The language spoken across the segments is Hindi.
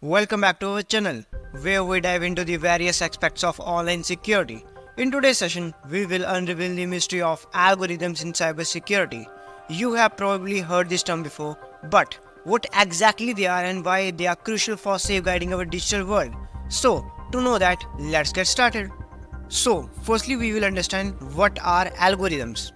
Welcome back to our channel, where we dive into the various aspects of online security. In today's session, we will unravel the mystery of algorithms in cybersecurity. You have probably heard this term before, but what exactly they are and why they are crucial for safeguarding our digital world. So, to know that, let's get started. So, firstly we will understand what are algorithms.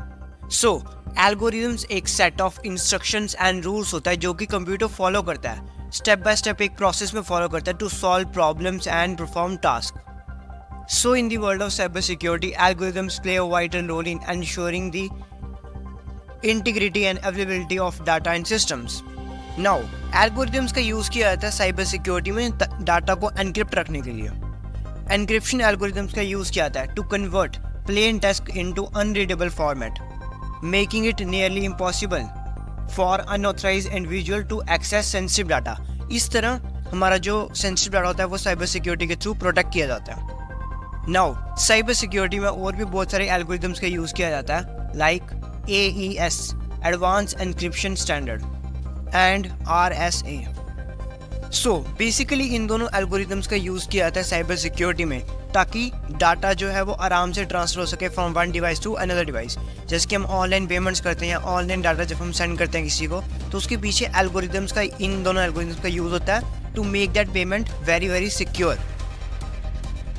So, algorithms एक set of instructions and rules होता है जो कि कंप्यूटर फॉलो करता है, स्टेप बाय स्टेप एक प्रोसेस में फॉलो करता है to solve problems and perform task. So in the world of cybersecurity, algorithms play a vital role in ensuring the integrity and availability of data and systems. Now, algorithms का यूज़ किया जाता है साइबर सिक्योरिटी में डाटा को एनक्रिप्ट रखने के लिए. एनक्रिप्शन एल्गोरिथम्स का यूज़ किया जाता है to convert plain text into unreadable format, making it nearly impossible for unauthorised individual to access sensitive data. इस तरह हमारा जो सेंसिटिव डाटा होता है वो साइबर सिक्योरिटी के थ्रू प्रोटेक्ट किया जाता है. नाउ, साइबर सिक्योरिटी में और भी बहुत सारे एल्गोरिथम्स का यूज़ किया जाता है, like AES advance encryption standard and RSA. So basically इन दोनों एल्गोरिथम्स का यूज़ किया जाता है साइबर सिक्योरिटी में ताकि डाटा जो है वो आराम से ट्रांसफर हो सके from one device to another device. जैसे कि हम ऑनलाइन पेमेंट्स करते हैं या ऑनलाइन डाटा जब हम सेंड करते हैं किसी को, तो उसके पीछे एल्गोरिथम्स का इन दोनों एल्गोरिथम्स का यूज़ होता है to make that payment very very secure.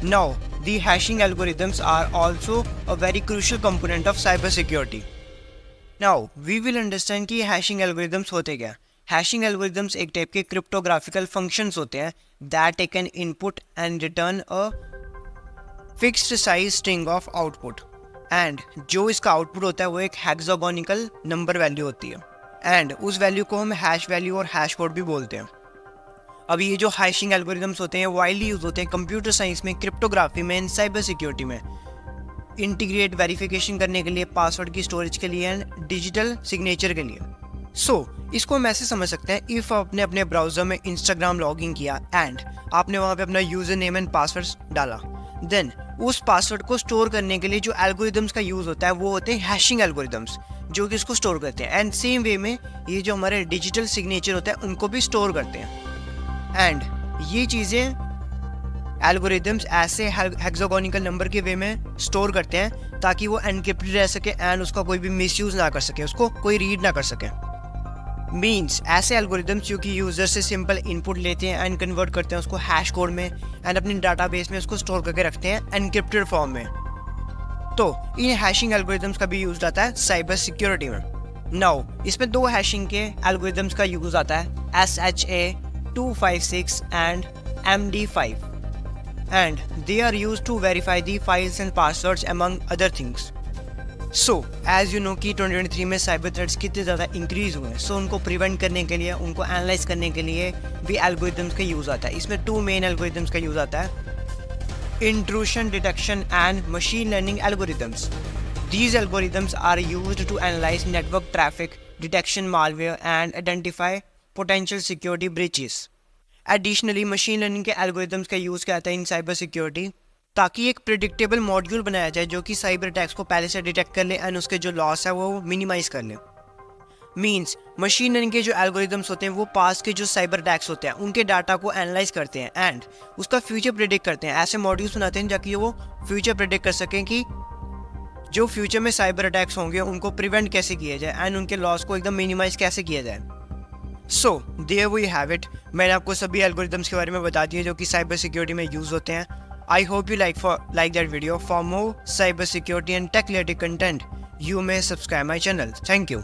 Now, the hashing algorithms are also a very crucial component of cybersecurity. Now, we will understand कि hashing algorithms होते क्या. Hashing algorithms एक टाइप के cryptographical functions होते हैं that take an input and return a fixed size string of output. And जो इसका output होता है वो एक hexagonal number value होती है. And उस value को हम hash value और hash code भी बोलते हैं. अभी ये जो हैशिंग एल्गोरिथम्स होते हैं वाइडली यूज होते हैं कंप्यूटर साइंस में, क्रिप्टोग्राफी में, इन साइबर सिक्योरिटी में, इंटीग्रेट वेरिफिकेशन करने के लिए, पासवर्ड की स्टोरेज के लिए एंड डिजिटल सिग्नेचर के लिए. सो इसको हम ऐसे समझ सकते हैं, इफ़ आपने अपने ब्राउज़र में इंस्टाग्राम लॉगिन किया एंड आपने वहाँ पे अपना यूज़र नेम एंड पासवर्ड डाला, देन उस पासवर्ड को स्टोर करने के लिए जो एल्गोरिथम्स का यूज़ होता है वो होते हैं हैशिंग एल्गोरिथम्स जो कि इसको स्टोर करते हैं. एंड सेम वे में ये जो हमारे डिजिटल सिग्नेचर होता है उनको भी स्टोर करते हैं. एंड ये चीज़ें एल्गोरिथम्स ऐसे हेक्सागोनिकल नंबर के वे में स्टोर करते हैं ताकि वो एनक्रिप्टेड रह सके एंड उसका कोई भी मिसयूज़ ना कर सके, उसको कोई रीड ना कर सके. मींस ऐसे एल्गोरिथम्स जो कि यूज़र से सिंपल इनपुट लेते हैं एंड कन्वर्ट करते हैं उसको हैश कोड में एंड अपने डाटाबेस में उसको स्टोर करके रखते हैं एनक्रिप्टेड फॉर्म में. तो इन हैशिंग एल्गोरिथम्स का भी यूज़ आता है साइबर सिक्योरिटी में. नाउ, इसमें दो हैशिंग के एल्गोरिथम्स का यूज़ आता है, SHA 256 and MD5, and they are used to verify the files and passwords among other things. So as you know कि 2023 में साइबर थ्रेट्स कितने ज़्यादा इंक्रीज हुए हैं, सो उनको प्रिवेंट करने के लिए, उनको एनालाइज करने के लिए भी एल्गोरिथम्स का यूज़ आता है. इसमें टू मेन एल्गोरिथम्स का यूज़ आता है, intrusion detection and machine learning algorithms. These algorithms are used to analyze network traffic, detection malware and identify potential security breaches. Additionally, machine learning के algorithms का यूज़ किया जाता है इन साइबर सिक्योरिटी ताकि एक प्रिडिक्टेबल मॉड्यूल बनाया जाए जो कि साइबर अटैक्स को पहले से डिटेक्ट कर ले एंड उसके जो लॉस है वो मिनिमाइज कर ले. मीन्स मशीन लर्निंग के जो एल्गोरिथम्स होते हैं वो पास्ट के जो साइबर अटैक्स होते हैं उनके डाटा को एनालाइज करते हैं एंड उसका फ्यूचर प्रिडिक्ट करते हैं. ऐसे मॉड्यूल्स बनाते हैं ताकि वो फ्यूचर प्रिडिक्ट कर सकें कि जो फ्यूचर में साइबर अटैक्स होंगे उनको प्रिवेंट कैसे किया जाए एंड उनके लॉस को एकदम मिनिमाइज कैसे किया जाए. So there we have it. मैंने आपको सभी एल्गोरिथम्स के बारे में बता दिए जो कि साइबर सिक्योरिटी में यूज़ होते हैं. I hope you like that video. For more cyber security and tech related content you may subscribe my channel. Thank you.